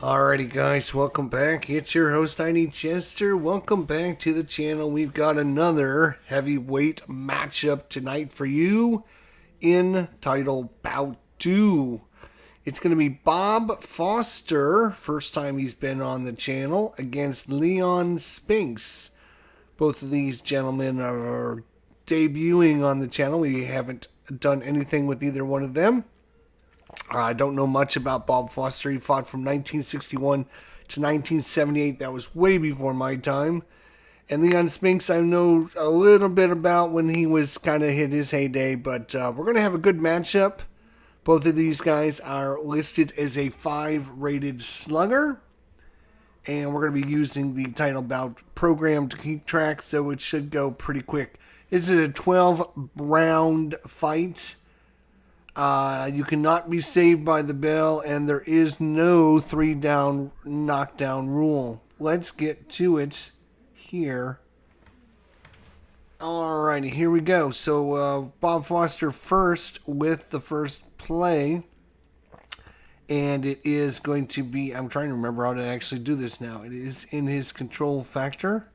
Alrighty guys, welcome back. It's your host, I Chester. Welcome back to the channel. We've got another heavyweight matchup tonight for you in title Bout 2. It's going to be Bob Foster, first time he's been on the channel, against Spinks. Both of these gentlemen are debuting on the channel. We haven't done anything with either one of them. I don't know much about Bob Foster. He fought from 1961 to 1978. That was way before my time. And Spinks, I know a little bit about when he was kind of hit his heyday. But we're going to have a good matchup. Both of these guys are listed as a 5-rated slugger. And we're going to be using the title bout program to keep track, so it should go pretty quick. This is a 12-round fight. You cannot be saved by the bell, and there is no 3-down knockdown rule. Let's get to it here. Alrighty, here we go. So Bob Foster first with the first play. And it is going to be, I'm trying to remember how to actually do this now. It is in his control factor.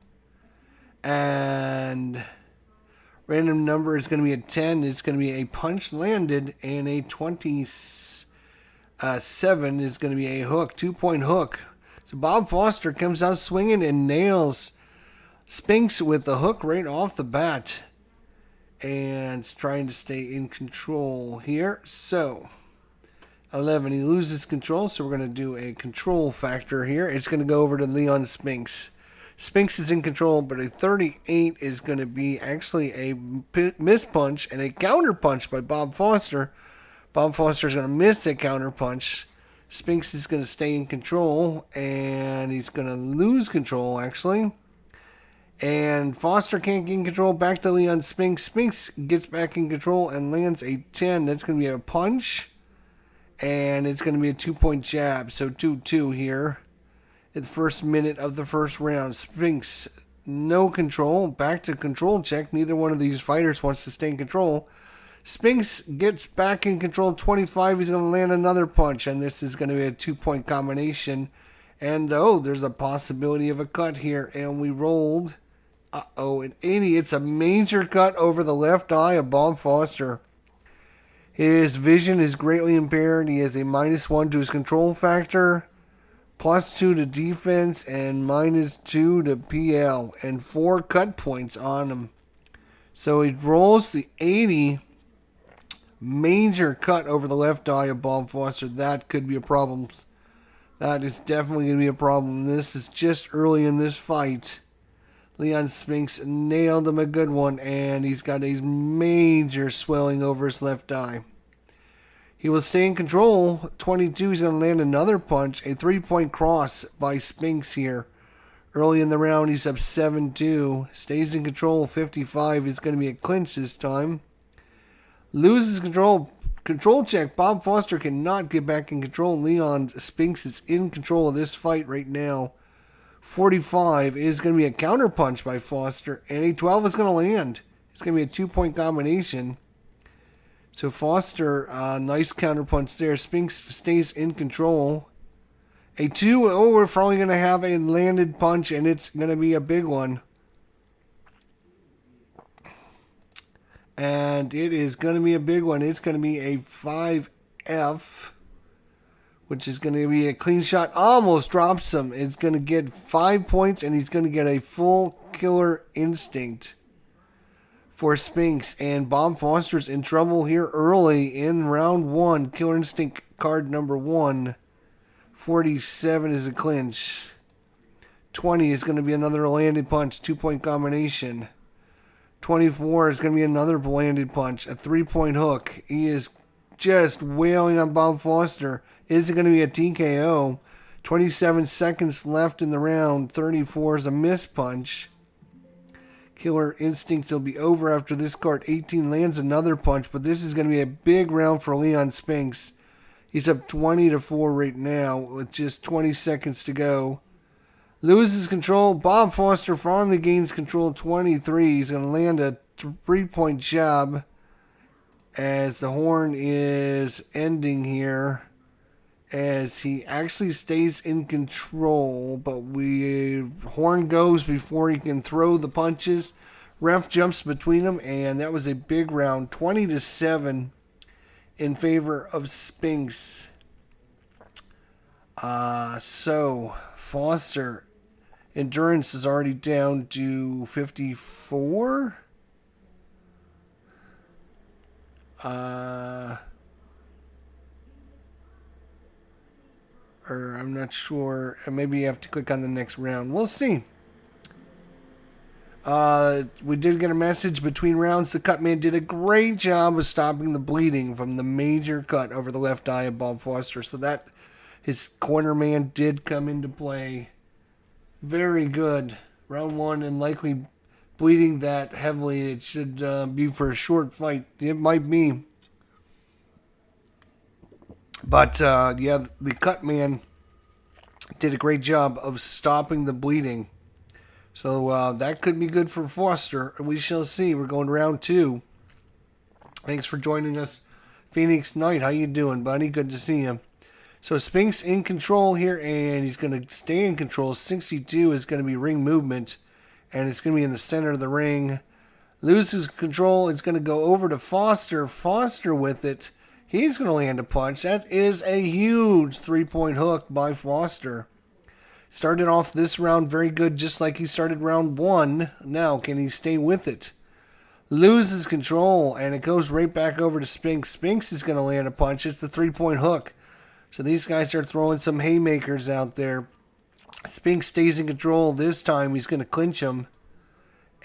And random number is going to be a 10. It's going to be a punch landed. And a 27 is going to be a hook, 2-point hook. So Bob Foster comes out swinging and nails Spinks with the hook right off the bat. And it's trying to stay in control here. So 11, he loses control, so we're going to do a control factor here. It's going to go over to Spinks. Spinks is in control, but a 38 is going to be actually a miss punch and a counter punch by Bob Foster. Bob Foster is going to miss that counter punch. Spinks is going to stay in control, and he's going to lose control, actually. And Foster can't get in control. Back to Spinks. Spinks gets back in control and lands a 10. That's going to be a punch. And it's going to be a 2-point jab. So 2-2 here. At the first minute of the first round. Spinks, no control. Back to control check. Neither one of these fighters wants to stay in control. Spinks gets back in control. 25. He's going to land another punch. And this is going to be a 2-point combination. And there's a possibility of a cut here. And we rolled. An 80. It's a major cut over the left eye of Bob Foster. His vision is greatly impaired. He has a -1 to his control factor, +2 to defense, and -2 to PL, and 4 cut points on him. So he rolls the 80. Major cut over the left eye of Bob Foster. That could be a problem. That is definitely going to be a problem. This is just early in this fight. Spinks nailed him a good one, and he's got a major swelling over his left eye. He will stay in control. 22, he's going to land another punch. A 3-point cross by Spinks here. Early in the round, he's up 7-2. Stays in control. 55 is going to be a clinch this time. Loses control. Control check. Bob Foster cannot get back in control. Spinks is in control of this fight right now. 45 is going to be a counter punch by Foster, and a 12 is going to land. It's going to be a 2-point combination. So Foster, nice counter punch there. Spinks stays in control. A 2, we're probably going to have a landed punch, and it's going to be a big one. And it is going to be a big one. It's going to be a 5F. Which is going to be a clean shot. Almost drops him. It's going to get 5 points, and he's going to get a full killer instinct for Spinks. And Bob Foster's in trouble here early in round 1. Killer instinct card number 1. 47 is a clinch. 20 is going to be another landed punch. 2-point combination. 24 is going to be another landed punch. A 3-point hook. He is just wailing on Bob Foster. Is it going to be a TKO? 27 seconds left in the round. 34 is a miss punch. Killer Instincts will be over after this card. 18 lands another punch, but this is going to be a big round for Spinks. He's up 20-4 right now with just 20 seconds to go. Loses control. Bob Foster finally gains control. 23. He's going to land a 3-point jab as the horn is ending here. as he actually stays in control, but horn goes before he can throw the punches. Ref jumps between them, and that was a big round, 20-7 in favor of Spinks. So Foster endurance is already down to 54. Or I'm not sure. Maybe you have to click on the next round. We'll see. We did get a message between rounds. The cut man did a great job of stopping the bleeding from the major cut over the left eye of Bob Foster. So that his corner man did come into play. Very good. Round 1, and likely bleeding that heavily. It should be for a short fight. It might be. But, yeah, the cut man did a great job of stopping the bleeding. So that could be good for Foster. We shall see. We're going to round 2. Thanks for joining us, Phoenix Knight. How you doing, buddy? Good to see you. So Spinks in control here, and he's going to stay in control. 62 is going to be ring movement, and it's going to be in the center of the ring. Loses control. It's going to go over to Foster. Foster with it. He's going to land a punch. That is a huge 3-point hook by Foster. Started off this round very good, just like he started round 1. Now, can he stay with it? Loses control, and it goes right back over to Spinks. Spinks is going to land a punch. It's the 3-point hook. So these guys are throwing some haymakers out there. Spinks stays in control. This time he's going to clinch him.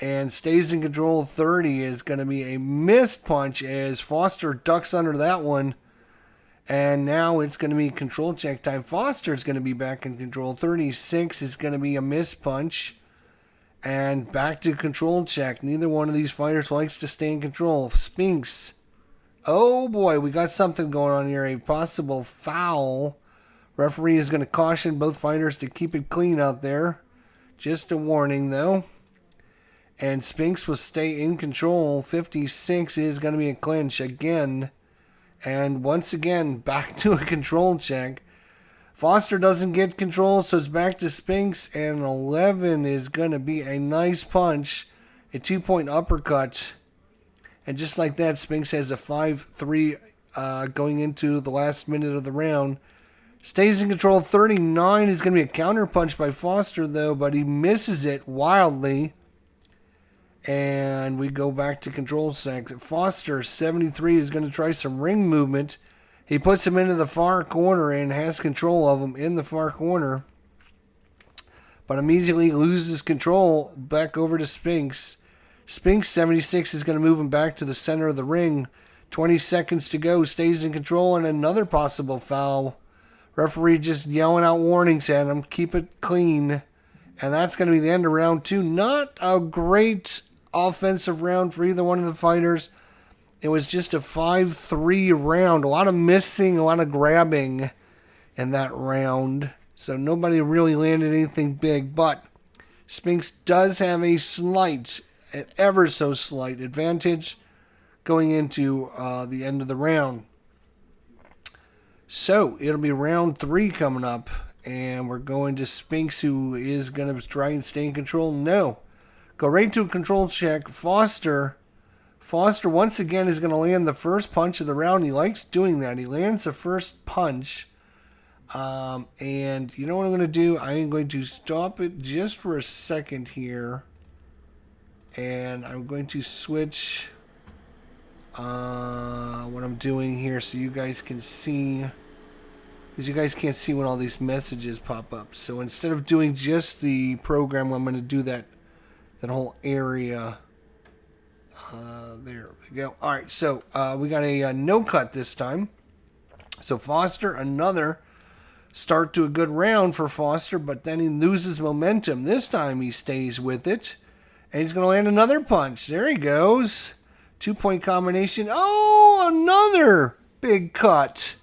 And stays in control. 30 is going to be a missed punch as Foster ducks under that one. And now it's going to be control check time. Foster is going to be back in control. 36 is going to be a missed punch. And back to control check. Neither one of these fighters likes to stay in control. Spinks. Oh boy, we got something going on here. A possible foul. Referee is going to caution both fighters to keep it clean out there. Just a warning though. And Spinks will stay in control. 56 is going to be a clinch again. And once again, back to a control check. Foster doesn't get control, so it's back to Spinks. And 11 is going to be a nice punch. A 2-point uppercut. And just like that, Spinks has a 5-3 going into the last minute of the round. Stays in control. 39 is going to be a counter punch by Foster, though, but he misses it wildly. And we go back to control check. Foster, 73, is going to try some ring movement. He puts him into the far corner and has control of him in the far corner. But immediately loses control back over to Spinks. Spinks, 76, is going to move him back to the center of the ring. 20 seconds to go. Stays in control, and another possible foul. Referee just yelling out warnings at him. Keep it clean. And that's going to be the end of round 2. Not a great offensive round for either one of the fighters. It was just a 5-3 round. A lot of missing, a lot of grabbing in that round. So nobody really landed anything big. But Spinks does have a slight, an ever so slight advantage going into the end of the round. So it'll be round 3 coming up. And we're going to Spinks, who is going to try and stay in control. No. Go right to a control check. Foster once again is going to land the first punch of the round. He likes doing that. He lands the first punch. And you know what I'm going to do? I am going to stop it just for a second here. And I'm going to switch what I'm doing here so you guys can see. Because you guys can't see when all these messages pop up. So instead of doing just the program, I'm going to do that whole area. There we go. All right, so we got a no cut this time. So Foster, another start to a good round for Foster, but then he loses momentum. This time he stays with it. And he's going to land another punch. There he goes. 2-point combination. Oh, another big cut.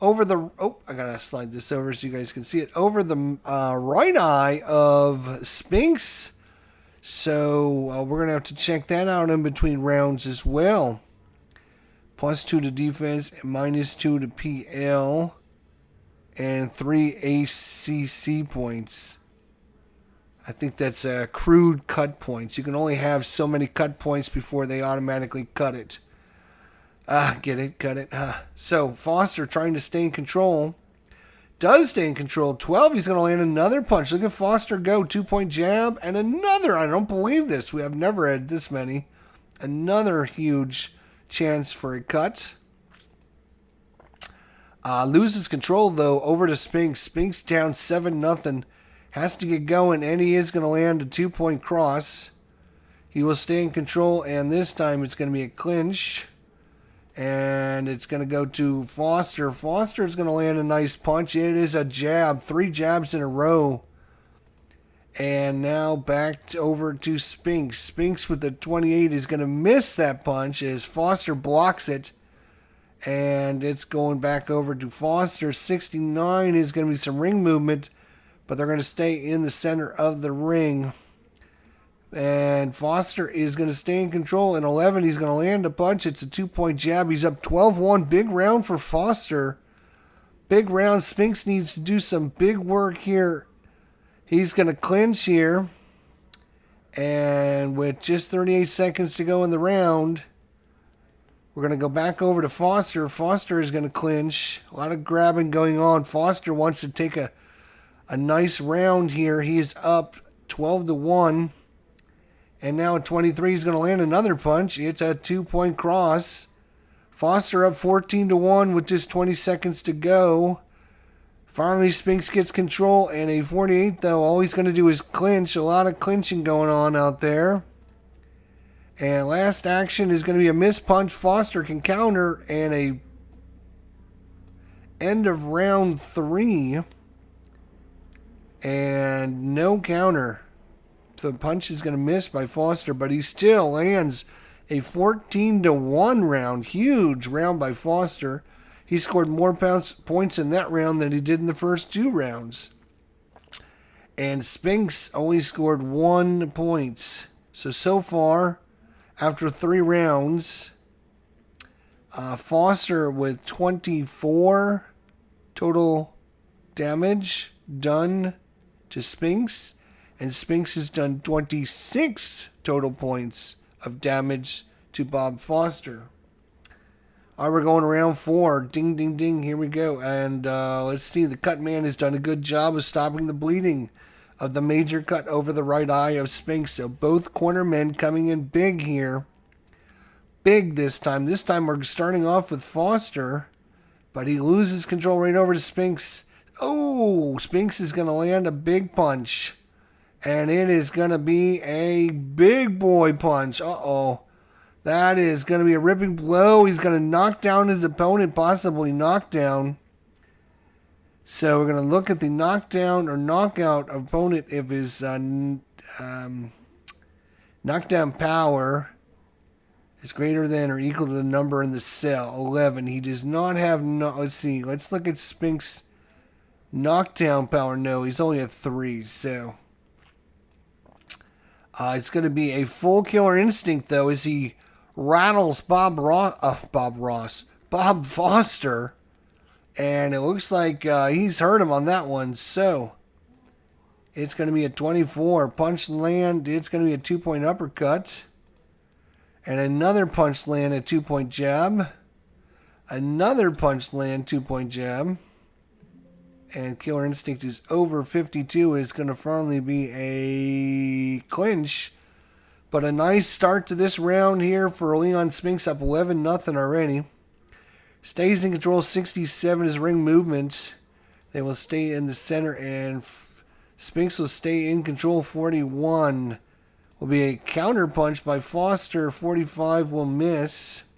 Over the, I gotta slide this over so you guys can see it. Over the right eye of Spinks. So we're gonna have to check that out in between rounds as well. +2 to defense, -2 to PL. and 3 ACC points. I think that's crude cut points. You can only have so many cut points before they automatically cut it. Get it, cut it. So Foster trying to stay in control. Does stay in control. 12, he's going to land another punch. Look at Foster go. 2-point jab and another. I don't believe this. We have never had this many. Another huge chance for a cut. Loses control, though, over to Spinks. Spinks down 7-0. Has to get going, and he is going to land a 2-point cross. He will stay in control, and this time it's going to be a clinch. And it's going to go to Foster. Foster is going to land a nice punch. It is a jab. 3 jabs in a row. And now back over to Spinks. Spinks with the 28 is going to miss that punch as Foster blocks it. And it's going back over to Foster. 69 is going to be some ring movement, but they're going to stay in the center of the ring. And Foster is going to stay in control. In 11, he's going to land a punch. It's a 2-point jab. He's up 12-1. Big round for Foster. Big round. Spinks needs to do some big work here. He's going to clinch here. And with just 38 seconds to go in the round, we're going to go back over to Foster. Foster is going to clinch. A lot of grabbing going on. Foster wants to take a nice round here. He is up 12-1. And now at 23, he's going to land another punch. It's a 2-point cross. Foster up 14-1 with just 20 seconds to go. Finally, Spinks gets control. And a 48, though, all he's going to do is clinch. A lot of clinching going on out there. And last action is going to be a missed punch. Foster can counter. And a end of round 3. And no counter. So the punch is going to miss by Foster, but he still lands a 14-1 round. Huge round by Foster. He scored more points in that round than he did in the first 2 rounds. And Spinks only scored 1 point. So far, after 3 rounds, Foster with 24 total damage done to Spinks. And Spinks has done 26 total points of damage to Bob Foster. All right, we're going to round 4. Ding, ding, ding. Here we go. And let's see. The cut man has done a good job of stopping the bleeding of the major cut over the right eye of Spinks. So both corner men coming in big here. Big this time. This time we're starting off with Foster. But he loses control right over to Spinks. Oh, Spinks is going to land a big punch. And it is going to be a big boy punch. Uh-oh. That is going to be a ripping blow. He's going to knock down his opponent, possibly knockdown. So we're going to look at the knockdown or knockout opponent if his knockdown power is greater than or equal to the number in the cell, 11. He does not have, let's see. Let's look at Spinks' knockdown power. No, he's only a 3, so... it's going to be a full killer instinct, though, as he rattles Bob Foster. And it looks like he's hurt him on that one. So it's going to be a 24. Punch land. It's going to be a 2-point uppercut. And another punch land, a 2-point jab. Another punch land, 2-point jab. And Killer Instinct is over 52. Is going to finally be a clinch. But a nice start to this round here for Leon Spinks, up 11-0 already. Stays in control, 67 is ring movement. They will stay in the center, and Spinks will stay in control, 41. Will be a counter punch by Foster, 45 will miss.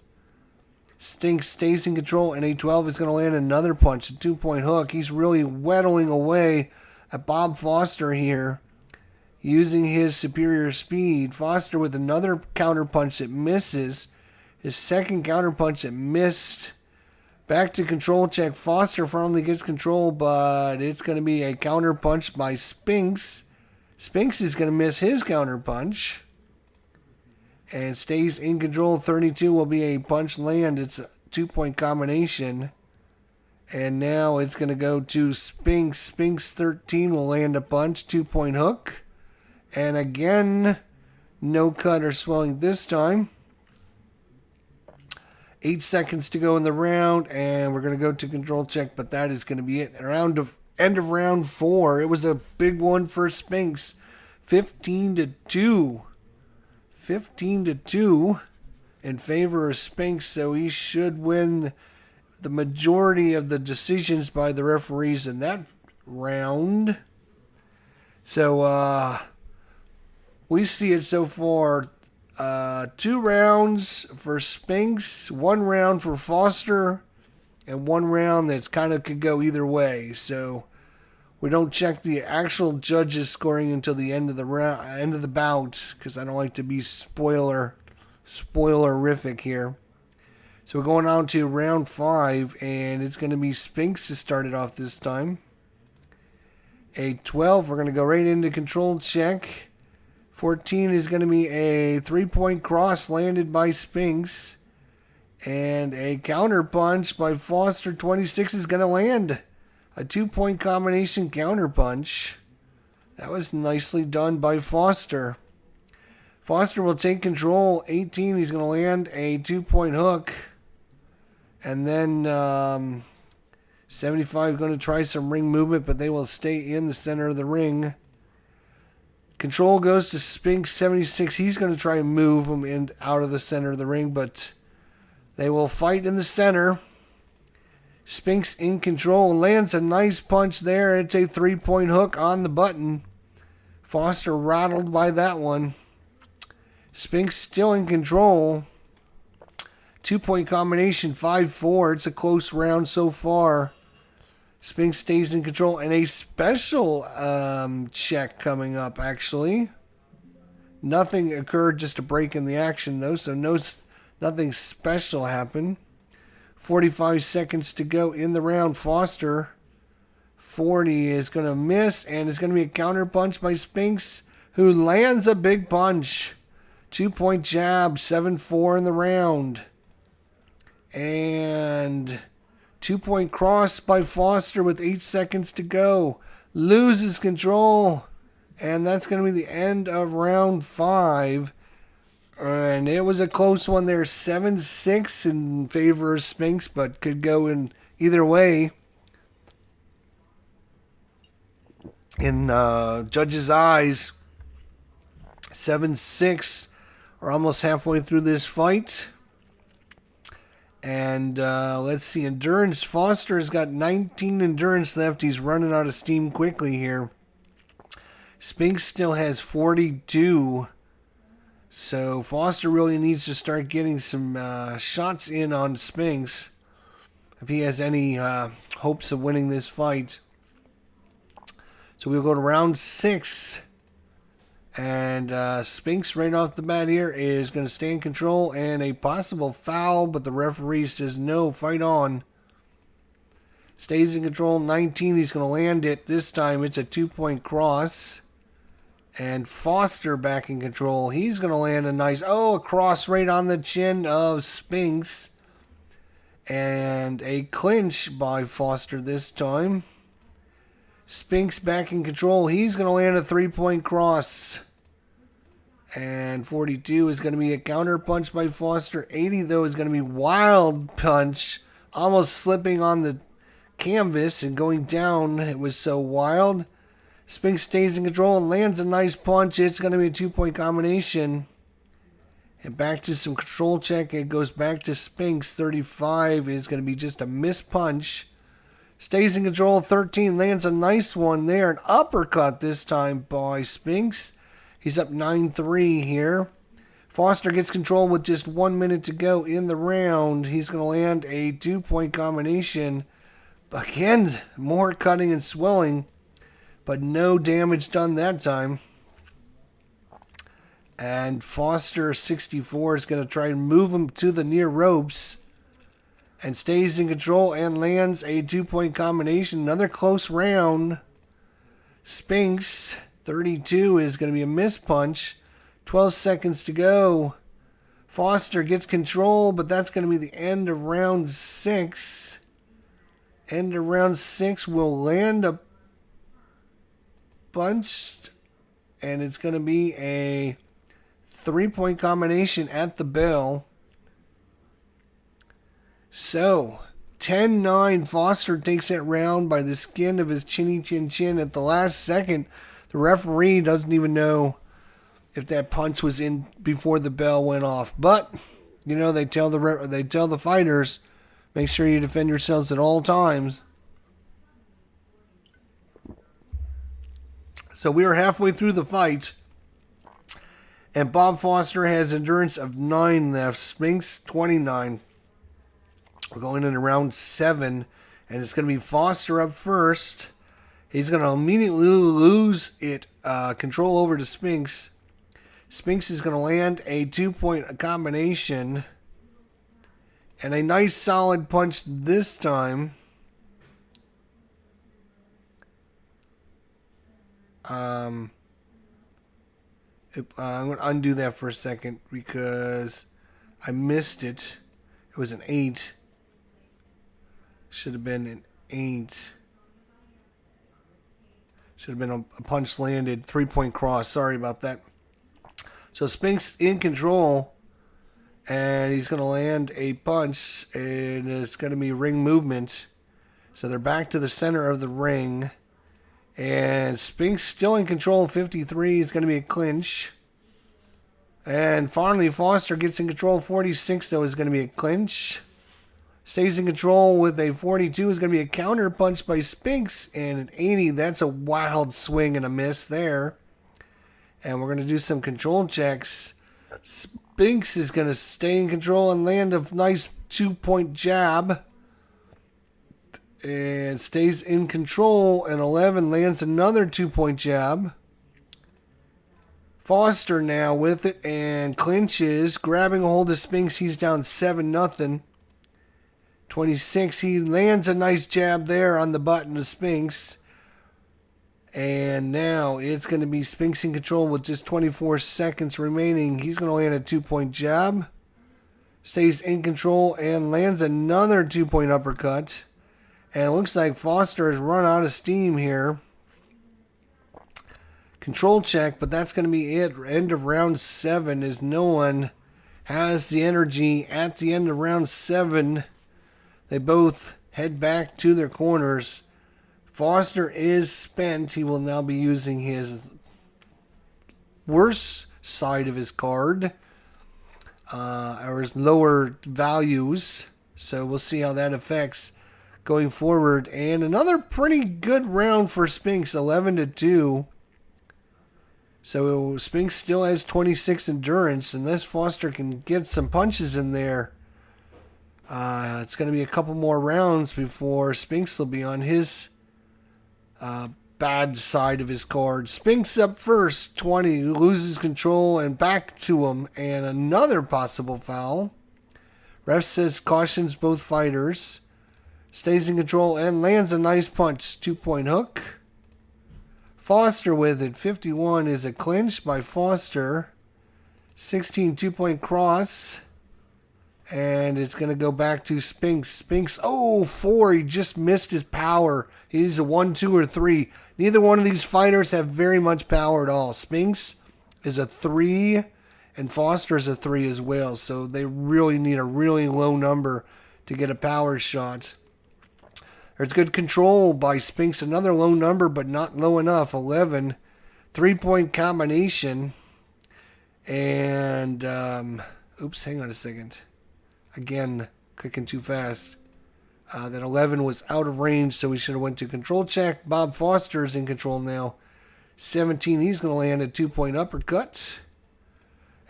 Spinks stays in control, and a 12 is going to land another punch, a 2-point hook. He's really whittling away at Bob Foster here, using his superior speed. Foster with another counter punch that misses. His second counter punch that missed. Back to control check. Foster finally gets control, but it's going to be a counter punch by Spinks. Spinks is going to miss his counter punch. And stays in control. 32 will be a punch land. It's a 2-point combination. And now it's going to go to Spinks. Spinks 13 will land a punch. 2-point hook. And again, no cut or swelling this time. 8 seconds to go in the round, and we're going to go to control check, but that is going to be it. End of round 4. It was a big one for Spinks. 15-2. 15-2 in favor of Spinks, so he should win the majority of the decisions by the referees in that round. So we see it so far. 2 rounds for Spinks, 1 round for Foster, and 1 round that's kind of could go either way. So we don't check the actual judges scoring until the end of the round, end of the bout, because I don't like to be spoilerific here. So we're going on to round 5, and it's going to be Spinks to start it off this time. A 12, we're going to go right into control check. 14 is going to be a 3-point cross landed by Spinks. And a counter punch by Foster. 26 is going to land. A 2-point combination counter punch. That was nicely done by Foster. Foster will take control. 18, he's going to land a 2-point hook. And then 75 is going to try some ring movement, but they will stay in the center of the ring. Control goes to Spinks 76. He's going to try and move him in out of the center of the ring, but they will fight in the center. Spinks in control, lands a nice punch there. It's a 3-point hook on the button. Foster rattled by that one. Spinks still in control. 2-point combination, 5-4. It's a close round so far. Spinks stays in control, and a special check coming up, actually. Nothing occurred, just a break in the action, though, so nothing special happened. 45 seconds to go in the round. Foster, 40, is going to miss, and it's going to be a counter punch by Spinks, who lands a big punch. 2-point jab, 7-4 in the round. And 2-point cross by Foster with 8 seconds to go. Loses control. And that's going to be the end of round 5. And it was a close one there. 7-6 in favor of Spinks, but could go in either way. In judges' eyes, 7-6 are almost halfway through this fight. And let's see, endurance. Foster's got 19 endurance left. He's running out of steam quickly here. Spinks still has 42. So Foster really needs to start getting some shots in on Spinks if he has any hopes of winning this fight. So we'll go to round 6. And Spinks right off the bat here is going to stay in control, and a possible foul, but the referee says no, fight on. Stays in control, 19, he's going to land it. This time it's a 2-point cross. And Foster back in control. He's going to land a nice, a cross right on the chin of Spinks. And a clinch by Foster this time. Spinks back in control. He's going to land a 3-point cross. And 42 is going to be a counter punch by Foster. 80, though, is going to be wild punch. Almost slipping on the canvas and going down. It was so wild. Spinks stays in control and lands a nice punch. It's going to be a 2-point combination. And back to some control check. It goes back to Spinks. 35 is going to be just a missed punch. Stays in control. 13 lands a nice one there. An uppercut this time by Spinks. He's up 9-3 here. Foster gets control with just 1 minute to go in the round. He's going to land a 2-point combination. Again, more cutting and swelling, but no damage done that time. And Foster, 64, is going to try and move him to the near ropes. And stays in control and lands a 2-point combination. Another close round. Spinks, 32, is going to be a missed punch. 12 seconds to go. Foster gets control, but that's going to be the end of round 6. End of round 6 will land a punch, and it's going to be a 3-point combination at the bell. So, 10-9, Foster takes that round by the skin of his chinny chin chin at the last second. The referee doesn't even know if that punch was in before the bell went off. But, you know, they tell the fighters, make sure you defend yourselves at all times. So we are halfway through the fight. And Bob Foster has endurance of 9 left. Spinks, 29. We're going into round 7. And it's going to be Foster up first. He's going to immediately lose control over to Spinks. Spinks is going to land a 2-point combination. And a nice solid punch this time. I'm going to undo that for a second because I missed it. It was an 8. Should have been an 8. Should have been a punch landed. 3-point cross. Sorry about that. So Spinks in control. And he's going to land a punch. And it's going to be ring movement. So they're back to the center of the ring. And Spinks still in control. 53 is going to be a clinch. And finally, Foster gets in control. 46, though, is going to be a clinch. Stays in control with a 42. Is going to be a counter punch by Spinks. And an 80, that's a wild swing and a miss there. And we're going to do some control checks. Spinks is going to stay in control and land a nice 2-point jab. And stays in control. And 11 lands another 2-point jab. Foster now with it and clinches. Grabbing a hold of Spinks. He's down 7-0. 26. He lands a nice jab there on the button of Spinks. And now it's going to be Spinks in control with just 24 seconds remaining. He's going to land a 2-point jab. Stays in control and lands another 2-point uppercut. And it looks like Foster has run out of steam here. Control check, but that's going to be it. End of round 7 as no one has the energy at the end of round 7. They both head back to their corners. Foster is spent. He will now be using his worst side of his card, or his lower values. So we'll see how that affects going forward. And another pretty good round for Spinks, 11-2. So Spinks still has 26 endurance. Unless Foster can get some punches in there, it's going to be a couple more rounds before Spinks will be on his bad side of his card. Spinks up first, 20, loses control and back to him, and another possible foul. Ref says cautions both fighters. Stays in control and lands a nice punch. 2-point hook. Foster with it. 51 is a clinch by Foster. 16 2-point cross. And it's going to go back to Spinks. Spinks, 4. He just missed his power. He needs a 1, 2, or 3. Neither one of these fighters have very much power at all. Spinks is a 3, and Foster is a 3 as well. So they really need a really low number to get a power shot. There's good control by Spinks. Another low number, but not low enough. 11. 3-point combination. And, oops, hang on a second. Again, clicking too fast. That 11 was out of range, so we should have went to control check. Bob Foster is in control now. 17, he's going to land a 2-point uppercut.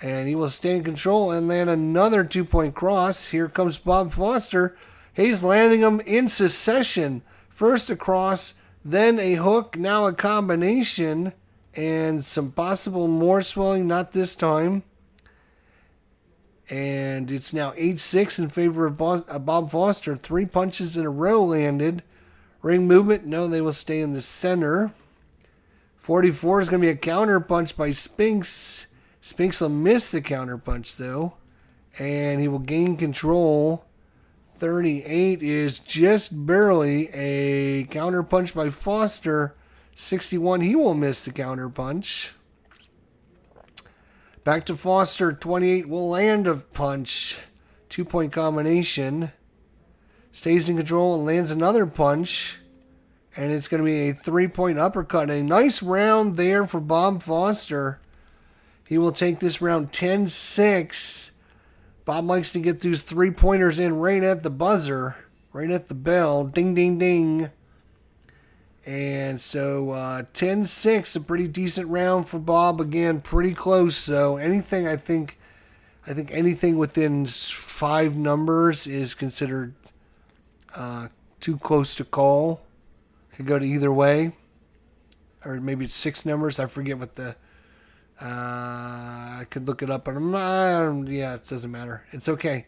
And he will stay in control and land another 2-point cross. Here comes Bob Foster. He's landing them in succession. First a cross, then a hook, now a combination. And some possible more swelling, not this time. And it's now 8-6 in favor of Bob Foster. 3 punches in a row landed. Ring movement, no, they will stay in the center. 44 is going to be a counter punch by Spinks. Spinks will miss the counter punch, though. And he will gain control. 38 is just barely a counter punch by Foster. 61, he will miss the counter punch. Back to Foster. 28 will land a punch. 2-point combination. Stays in control and lands another punch. And it's going to be a 3-point uppercut. A nice round there for Bob Foster. He will take this round 10-6. Bob likes to get those 3-pointers in right at the buzzer. Right at the bell. Ding, ding, ding. And so 10-6, a pretty decent round for Bob. Again, pretty close. So anything, I think anything within 5 numbers is considered too close to call. Could go to either way. Or maybe it's 6 numbers. I forget what the... I could look it up, but yeah, it doesn't matter. It's okay.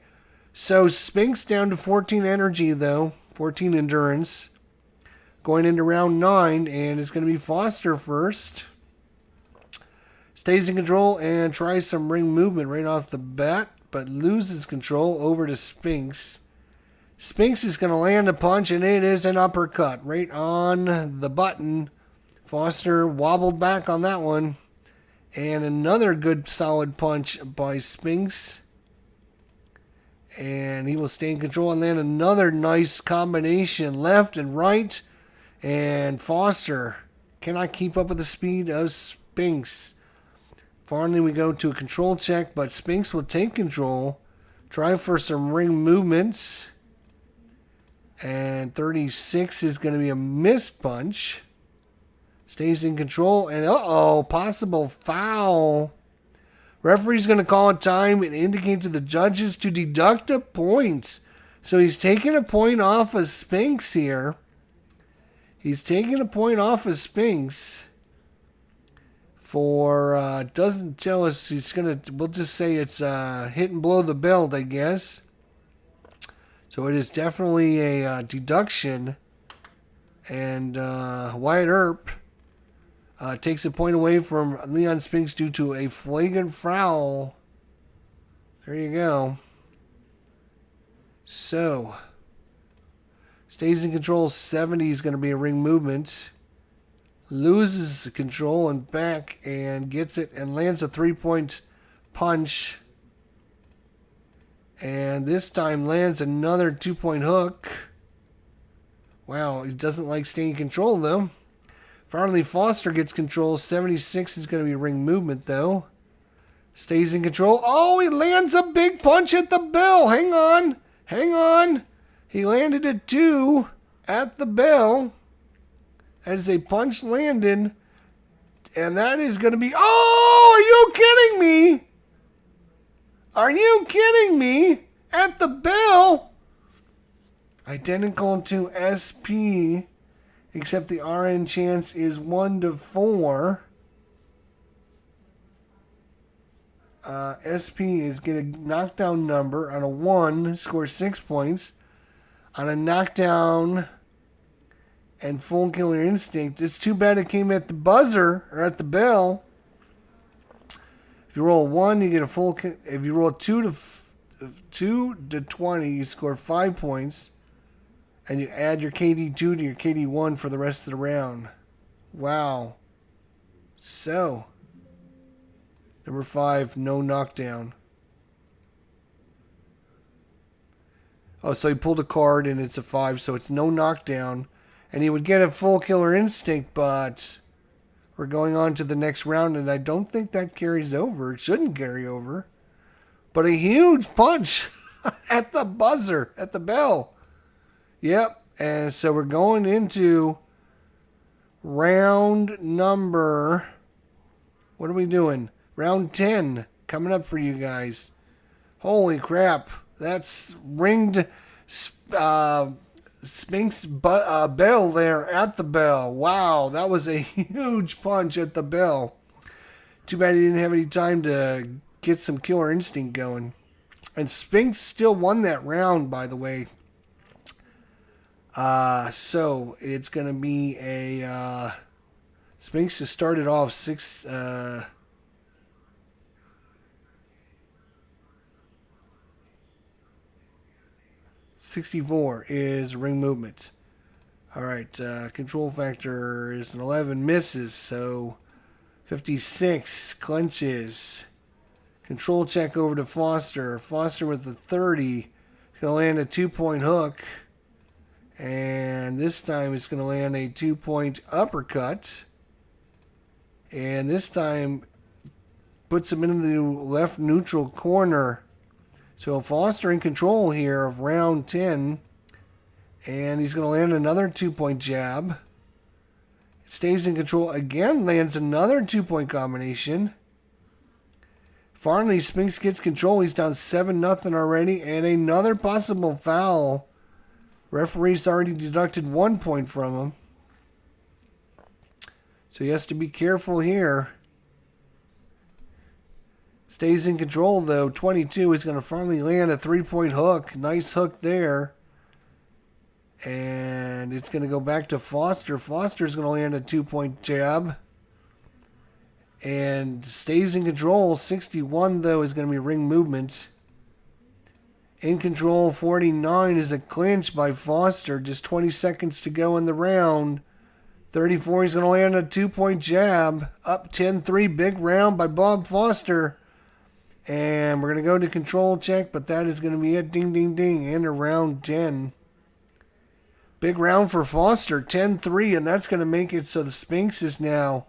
So Spinks down to 14 energy, though. 14 endurance. Going into round 9, and it's going to be Foster first. Stays in control and tries some ring movement right off the bat, but loses control over to Spinks. Spinks is going to land a punch, and it is an uppercut right on the button. Foster wobbled back on that one. And another good solid punch by Spinks. And he will stay in control and land another nice combination left and right. And Foster cannot keep up with the speed of Spinks. Finally, we go to a control check, but Spinks will take control. Try for some ring movements. And 36 is going to be a missed punch. Stays in control, and possible foul. Referee's going to call a time and indicate to the judges to deduct a point. So he's taking a point off of Spinks here. He's taking a point off of Spinks for, doesn't tell us he's going to, we'll just say it's hit and below the belt, I guess. So it is definitely a deduction. And Wyatt Earp takes a point away from Leon Spinks due to a flagrant foul. There you go. So, stays in control. 70 is going to be a ring movement. Loses the control and back and gets it and lands a 3-point punch. And this time lands another 2-point hook. Wow, he doesn't like staying in control though. Finally, Foster gets control. 76 is going to be ring movement, though. Stays in control. Oh, he lands a big punch at the bell. Hang on. Hang on. He landed a 2 at the bell. That is a punch landed. And that is going to be... Oh, are you kidding me? Are you kidding me? At the bell? Identical to SP... except the RN chance is 1 to 4. SP is get a knockdown number on a 1, scores 6 points. On a knockdown and full killer instinct, it's too bad it came at the buzzer or at the bell. If you roll a 1, you get a full. If you roll 2 to 20, you score 5 points. And you add your KD2 to your KD1 for the rest of the round. Wow. So, number 5, no knockdown. Oh, so he pulled a card and it's a 5, so it's no knockdown. And he would get a full killer instinct, but we're going on to the next round, and I don't think that carries over. It shouldn't carry over. But a huge punch at the buzzer, at the bell. Yep, and so we're going into round number, what are we doing? Round 10 coming up for you guys. Holy crap, that's ringed Spinks bell there at the bell. Wow, that was a huge punch at the bell. Too bad he didn't have any time to get some killer instinct going. And Spinks still won that round, by the way. So it's going to be a, Spinks has started off 6, 64 is ring movement. All right, control factor is an 11, misses, so 56 clinches. Control check over to Foster. Foster with the 30. He's going to land a 2-point hook. And this time it's going to land a 2-point uppercut. And this time puts him into the left neutral corner. So Foster in control here of round 10. And he's going to land another 2-point jab. Stays in control again, lands another 2-point combination. Finally, Spinks gets control. He's down 7-0 already. And another possible foul. Referee's already deducted 1 point from him. So he has to be careful here. Stays in control, though. 22 is going to finally land a 3-point hook. Nice hook there. And it's going to go back to Foster. Foster's going to land a 2-point jab. And stays in control. 61, though, is going to be ring movement. In control, 49 is a clinch by Foster. Just 20 seconds to go in the round. 34, he's going to land a 2-point jab. Up 10-3, big round by Bob Foster. And we're going to go to control check, but that is going to be it. Ding, ding, ding. And a round 10. Big round for Foster, 10-3, and that's going to make it so the Spinks is now,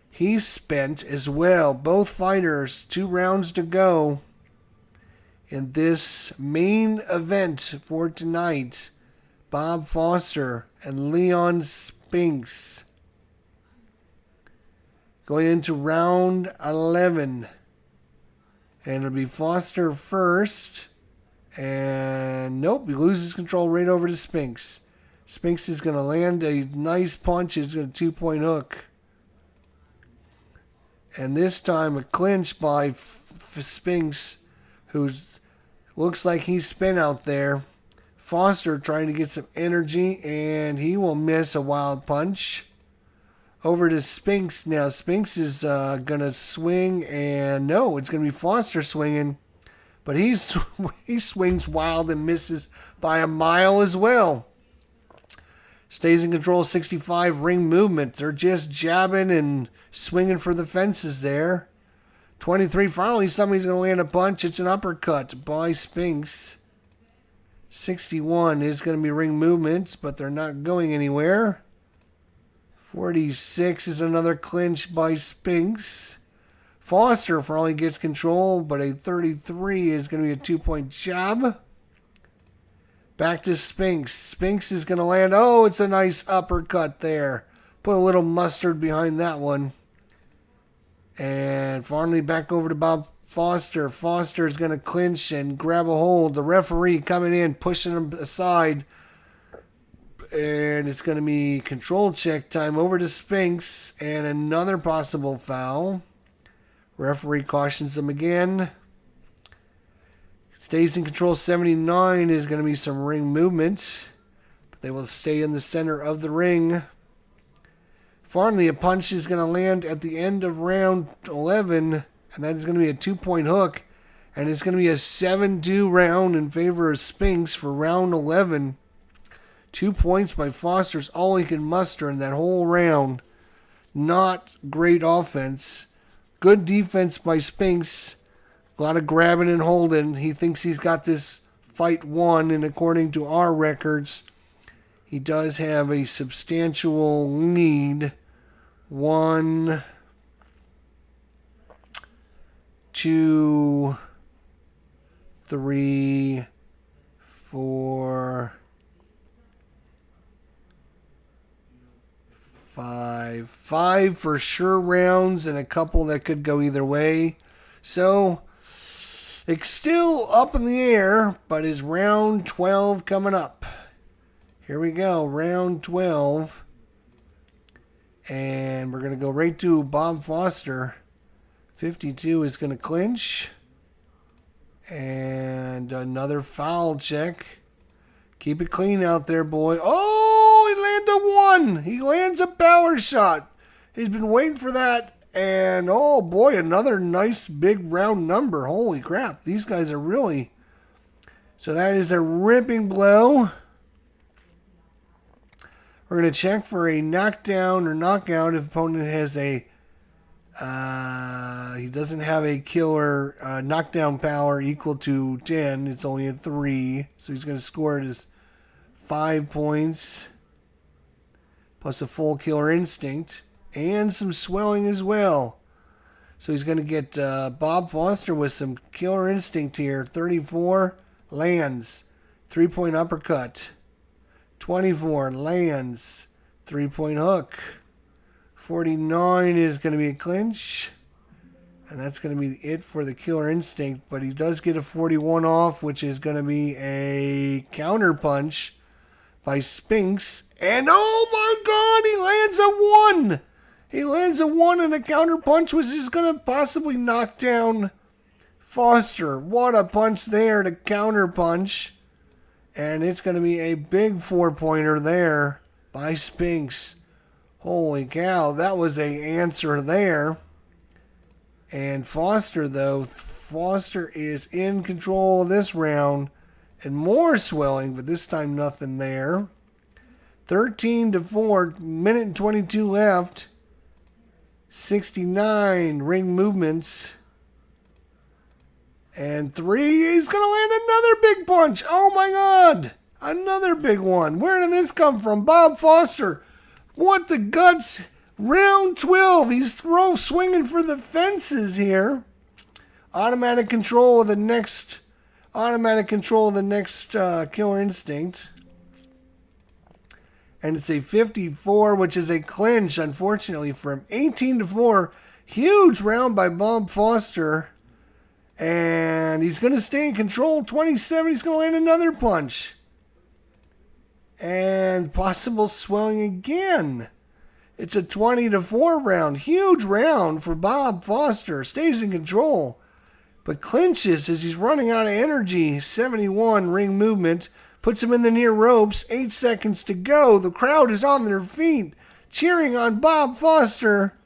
he's spent as well. Both fighters, 2 rounds to go in this main event for tonight. Bob Foster and Leon Spinks. Going into round 11. And it'll be Foster first. And nope, he loses control right over to Spinks. Spinks is going to land a nice punch. It's a 2-point hook. And this time a clinch by Spinks, who looks like he's spent out there. Foster trying to get some energy, and he will miss a wild punch. Over to Spinks now. Spinks is going to swing, and no, it's going to be Foster swinging. But he swings wild and misses by a mile as well. Stays in control, 65, ring movement. They're just jabbing and swinging for the fences there. 23, finally somebody's going to land a punch. It's an uppercut by Spinks. 61 is going to be ring movements, but they're not going anywhere. 46 is another clinch by Spinks. Foster finally gets control, but a 33 is going to be a 2-point jab. Back to Spinks. Spinks is going to land. Oh, it's a nice uppercut there. Put a little mustard behind that one. And finally back over to Bob Foster. Foster is going to clinch and grab a hold. The referee coming in, pushing him aside. And it's going to be control check time over to Spinks. And another possible foul. Referee cautions him again. Stays in control, 79 is going to be some ring movement. But they will stay in the center of the ring. Finally, a punch is going to land at the end of round 11. And that is going to be a 2-point hook. And it's going to be a 7-2 round in favor of Spinks for round 11. 2 points by Foster's all he can muster in that whole round. Not great offense. Good defense by Spinks. A lot of grabbing and holding. He thinks he's got this fight won, and according to our records, he does have a substantial lead. 1, 2, 3, 4, 5. 5 for sure rounds and a couple that could go either way. So it's still up in the air, but is round 12 coming up. Here we go, round 12. And we're going to go right to Bob Foster. 52 is going to clinch. And another foul check. Keep it clean out there, boy. Oh, he landed one. He lands a power shot. He's been waiting for that. And, oh, boy, another nice big round number. Holy crap. These guys are really So that is a ripping blow. We're going to check for a knockdown or knockout if opponent has a... he doesn't have a killer knockdown power equal to 10. It's only a 3. So he's going to score it as 5 points. Plus a full killer instinct. And some swelling as well. So he's going to get Bob Foster with some killer instinct here. 34 lands. 3-point uppercut. 24 lands. 3-point hook. 49 is going to be a clinch. And that's going to be it for the killer instinct. But he does get a 41 off, which is going to be a counter punch by Spinks. And oh my god, he lands a 1! He lands a 1 and a counter punch, which is going to possibly knock down Foster. What a punch there to counter punch. And it's going to be a big 4-pointer there by Spinks. Holy cow, that was a answer there. And Foster, though, Foster is in control of this round. And more swelling, but this time nothing there. 13-4, minute and 22 left. 69 ring movements. And 3, he's going to land another big punch. Oh my god, another big one. Where did this come from? Bob Foster. What the guts. Round 12, he's swinging for the fences here. Automatic control of the next killer instinct. And it's a 54, which is a clinch, unfortunately, for him. 18-4. Huge round by Bob Foster. And he's going to stay in control. 27, he's going to land another punch. And possible swelling again. It's a 20-4 round. Huge round for Bob Foster. Stays in control. But clinches as he's running out of energy. 71 ring movement. Puts him in the near ropes. 8 seconds to go. The crowd is on their feet, cheering on Bob Foster.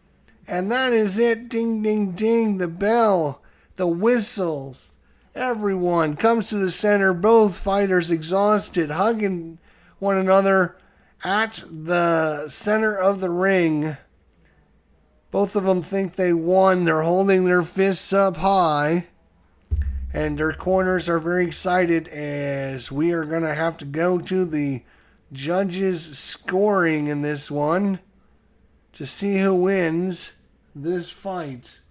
And that is it. Ding, ding, ding. The bell. The whistles. Everyone comes to the center. Both fighters exhausted, hugging one another at the center of the ring. Both of them think they won. They're holding their fists up high. And their corners are very excited as we are going to have to go to the judges' scoring in this one to see who wins this fight.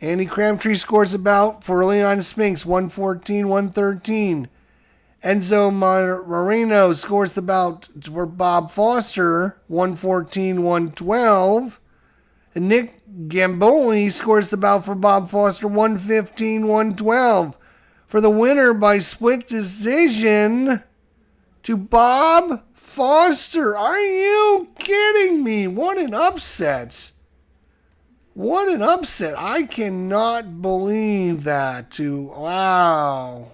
Andy Crabtree scores a bout for Leon Spinks, 114-113. Enzo Moreno scores the bout for Bob Foster, 114-112. And Nick Gamboli scores the bout for Bob Foster, 115-112. For the winner by split decision to Bob Foster. Are you kidding me? What an upset. What an upset. I cannot believe that. Wow.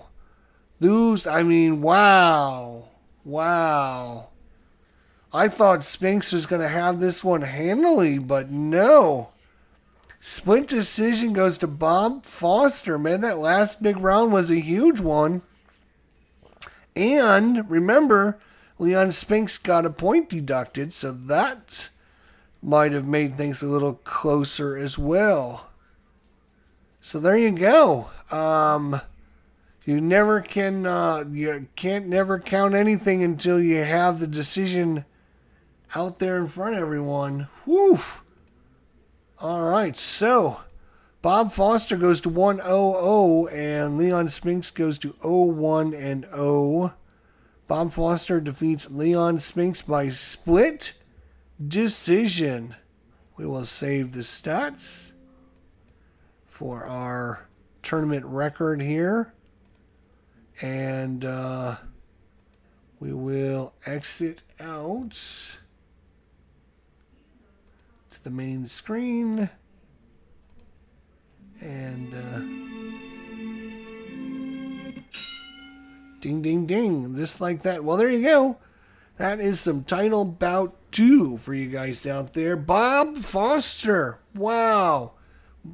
Wow. I thought Spinks was going to have this one handily, but no. Split decision goes to Bob Foster. Man, that last big round was a huge one. And remember, Leon Spinks got a point deducted, so that might have made things a little closer as well. So there you go. You can't never count anything until you have the decision out there in front of everyone. Whew. All right, so Bob Foster goes to 1-0-0 and Leon Spinks goes to 0-1-0. Bob Foster defeats Leon Spinks by split decision. We will save the stats for our tournament record here. And we will exit out to the main screen. And ding, ding, ding. Just like that. Well, there you go. That is some title bout 2 for you guys out there. Bob Foster. Wow.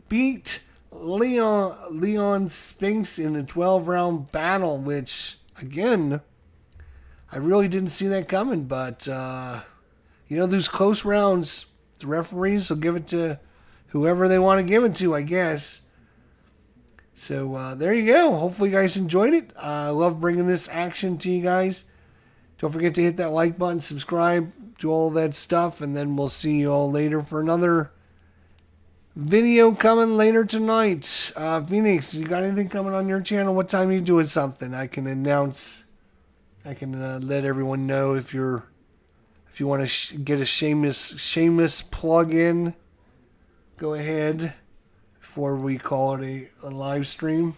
beat Leon Spinks in a 12-round battle, which, again, I really didn't see that coming. But, those close rounds, the referees will give it to whoever they want to give it to, I guess. So there you go. Hopefully you guys enjoyed it. I love bringing this action to you guys. Don't forget to hit that like button, subscribe, do all that stuff, and then we'll see you all later for another video coming later tonight. Phoenix, you got anything coming on your channel? What time are you doing something? I can announce. I can let everyone know if you want to get a shameless plug in. Go ahead before we call it a live stream.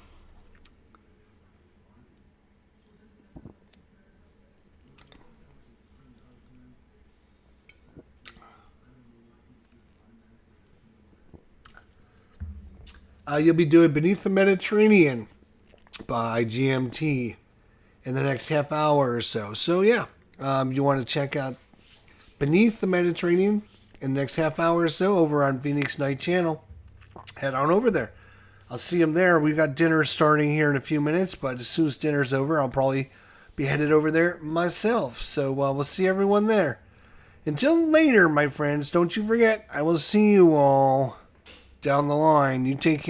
You'll be doing Beneath the Mediterranean by GMT in the next half hour or so. So, yeah, you want to check out Beneath the Mediterranean in the next half hour or so over on Phoenix Night Channel. Head on over there. I'll see them there. We've got dinner starting here in a few minutes, but as soon as dinner's over, I'll probably be headed over there myself. So, we'll see everyone there. Until later, my friends, don't you forget, I will see you all down the line. You take care.